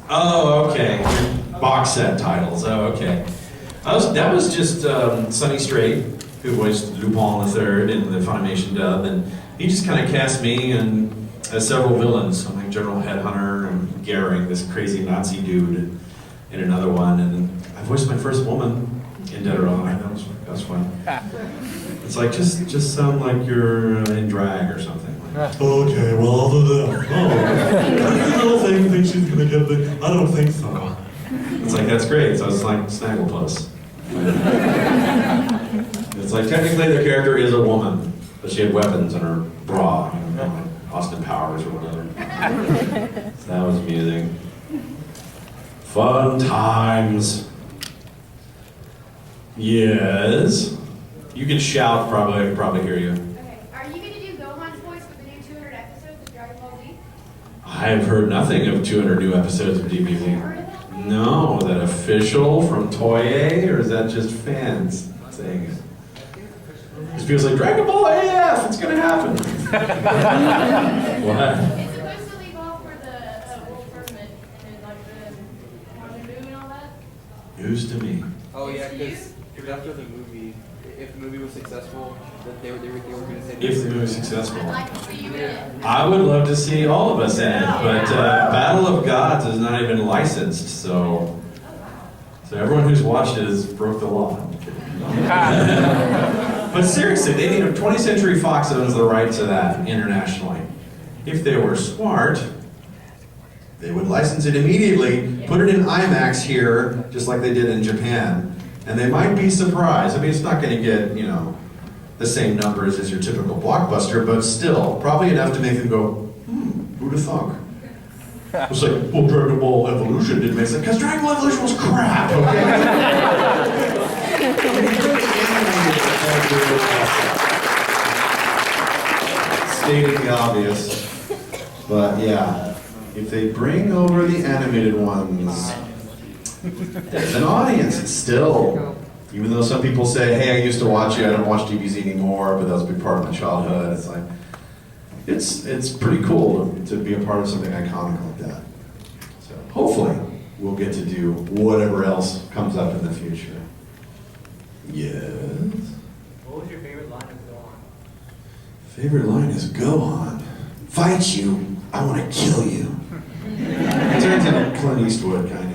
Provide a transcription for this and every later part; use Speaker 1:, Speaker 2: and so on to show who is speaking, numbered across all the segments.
Speaker 1: Oh, okay. Box set titles. Oh, okay. That was just Sonny Strait, who voiced Lupin III in the Funimation dub, and he just kind of cast me and as several villains. I'm like General Headhunter and Gehring, this crazy Nazi dude, in another one, and I voiced my first woman in Dead or Alive. That was fun. It's like just sound like you're in drag or something. Okay, well, other than every little thing thinks she's gonna get the. I don't think so. It's like that's great. So it's like Snagglepuss. It's like technically the character is a woman, but she had weapons in her bra, you know, like Austin Powers or whatever. So that was amusing. Fun times. Yes. You can shout. Probably I can probably hear you.
Speaker 2: Okay. Are you going to do Gohan's voice for the new 200 episodes of Dragon Ball Z?
Speaker 1: I've heard nothing of 200 new episodes of DBZ. No, is that official from Toei, or is that just fans saying it? Because people say, Dragon Ball AF, it's gonna happen. What?
Speaker 2: It's supposed to leave off for the World Tournament and like the Moon and all that.
Speaker 1: News to me.
Speaker 3: Oh yeah, because after the movie, if the movie was successful, that they were going to say.
Speaker 1: If the movie was successful.
Speaker 2: I'd like to see you in it.
Speaker 1: I would love to see all of us in it, but Battle of Gods is not even licensed, so everyone who's watched it has broke the law. I'm kidding. But seriously, they need 20th Century Fox owns the right to that internationally. If they were smart, they would license it immediately, put it in IMAX here, just like they did in Japan, and they might be surprised. I mean, it's not going to get, you know, the same numbers as your typical blockbuster, but still, probably enough to make them go, who'd have thunk? It's like, well, Dragon Ball Evolution didn't make sense, because Dragon Ball Evolution was crap, okay? Stating the obvious, but yeah, if they bring over the animated ones, there's an audience. It's still, even though some people say, hey, I used to watch it, I don't watch DBZ anymore, but that was a big part of my childhood. It's like, it's pretty cool to be a part of something iconic like that. So hopefully we'll get to do whatever else comes up in the future. Yes?
Speaker 3: What was your favorite line of Gohan?
Speaker 1: Favorite line is Gohan. Fight you, I want to kill you. It turns into Clint Eastwood, kind of.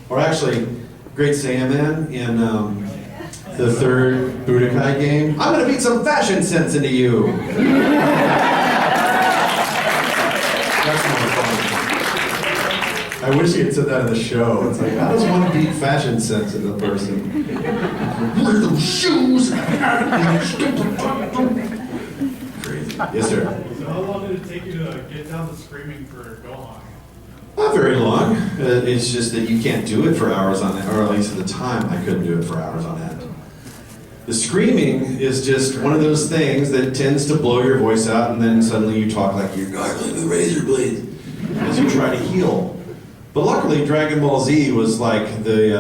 Speaker 1: Or actually, Great Saiyaman in the third Budokai game. I'm gonna beat some fashion sense into you. That's more fun. I wish he had said that in the show. It's like, how does one beat fashion sense into a person? Wear those shoes. Crazy. Yes, sir.
Speaker 4: So how long did it take you to get down to screaming for Gohan?
Speaker 1: Not very long. It's just that you can't do it for hours on end, or at least at the time I couldn't do it for hours on end. The screaming is just one of those things that tends to blow your voice out, and then suddenly you talk like you're gargling with razor blades as you try to heal. But luckily, Dragon Ball Z was like the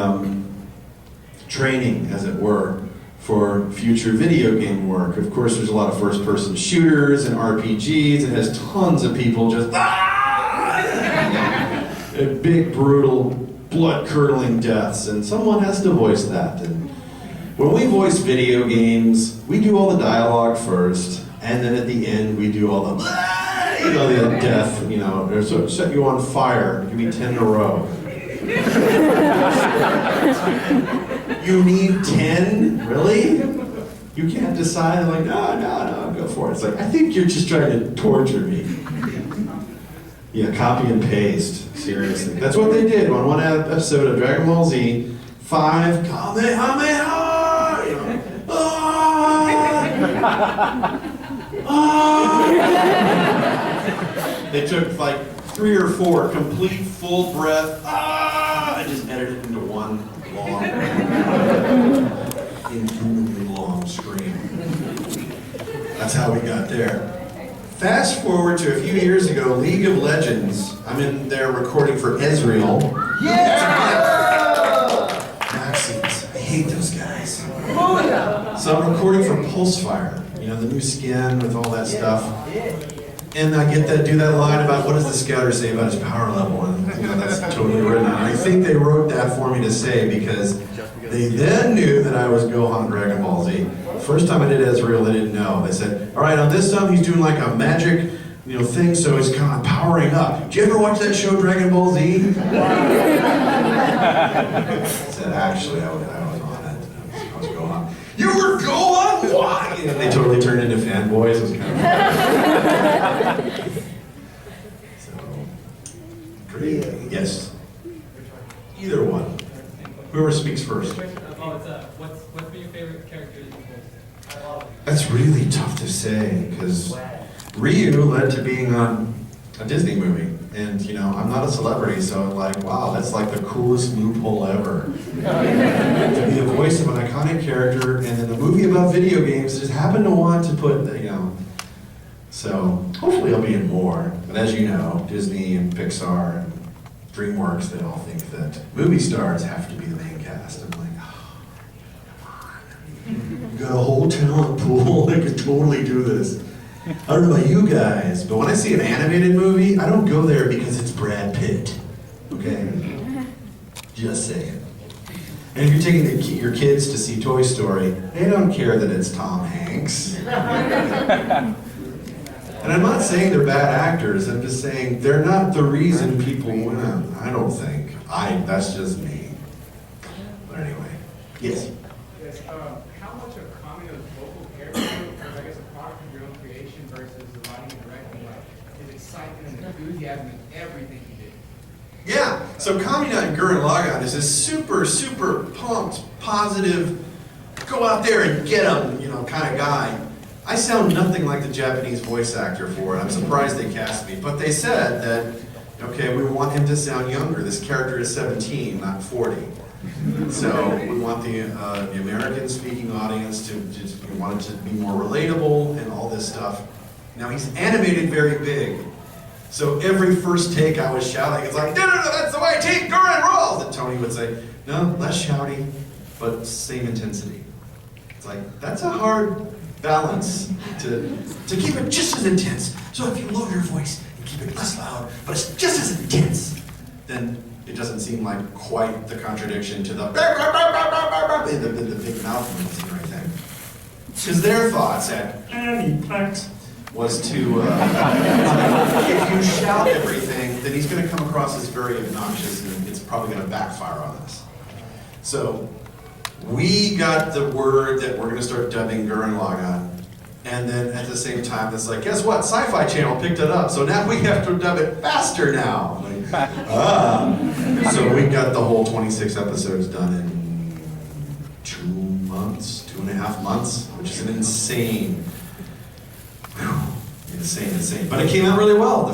Speaker 1: training, as it were, for future video game work. Of course, there's a lot of first-person shooters and RPGs. It has tons of people just big, brutal, blood-curdling deaths, and someone has to voice that. And when we voice video games, we do all the dialogue first, and then at the end we do all the, the death, or so set you on fire. Give me 10 in a row. You need 10? Really? You can't decide, like, no, go for it. It's like, I think you're just trying to torture me. Yeah, copy and paste, seriously. That's what they did on one episode of Dragon Ball Z. 5 Kamehameha! They took like 3 or 4 complete full breath, and just edited it into one long, inhumanly long scream. That's how we got there. Fast forward to a few years ago, League of Legends. I'm in there recording for Ezreal. Yeah! Maxies. I hate those guys. Oh, yeah. So I'm recording for Pulsefire. The new skin with all that stuff. And I get that, do that line about what does the scouter say about his power level, and that's totally written. And I think they wrote that for me to say because they then knew that I was Gohan Dragon Ball Z. First time I did Ezreal, they didn't know. They said, all right, on this time he's doing like a magic, thing, so he's kind of powering up. Did you ever watch that show Dragon Ball Z? I said, actually, I was on it. I was Gohan. You were Gohan? Why? And they totally turned into fanboys. It was kind of so, great. Yes. Either one. Whoever speaks first.
Speaker 5: What's been your favorite character that you've voiced?
Speaker 1: That's really tough to say, because Ryu led to being on a Disney movie. And, I'm not a celebrity, so I'm like, wow, that's like the coolest loophole ever. To be the voice of an iconic character, and in a movie about video games, just happened to want to put, So, hopefully I'll be in more. But as you know, Disney and Pixar and DreamWorks, they all think that movie stars have to be the main cast. I'm like, oh, come on. You got a whole talent pool that could totally do this. I don't know about you guys, but when I see an animated movie, I don't go there because it's Brad Pitt. Okay? Just saying. And if you're taking your kids to see Toy Story, they don't care that it's Tom Hanks. And I'm not saying they're bad actors, I'm just saying they're not the reason people win. I don't think. That's just me. But anyway. Yes?
Speaker 6: Yes, how much of Kamina's vocal character, or I guess a product of your own creation versus the writing and directing, his excitement and enthusiasm in everything he did?
Speaker 1: Yeah, so Kamina and Gurren Lagann is this super, super pumped, positive, go out there and get them, kind of guy. I sound nothing like the Japanese voice actor for it. I'm surprised they cast me. But they said that, okay, we want him to sound younger. This character is 17, not 40. So we want the American speaking audience to we want it to be more relatable and all this stuff. Now he's animated very big. So every first take I was shouting, it's like, no, that's the way Teen Gohan rolls! And Tony would say, no, less shouty, but same intensity. It's like, that's a hard balance to keep it just as intense. So if you lower your voice and keep it less loud, but it's just as intense, then it doesn't seem like quite the contradiction to the big mouth movements and everything. Because their thoughts at was to, if you shout everything, then he's going to come across as very obnoxious and it's probably going to backfire on us. So we got the word that we're going to start dubbing Gurren Lagann, and then at the same time it's like, guess what? Sci-Fi Channel picked it up, so now we have to dub it faster now. Like, So we got the whole 26 episodes done in 2 months, 2.5 months, which is an insane. Insane. But it came out really well. The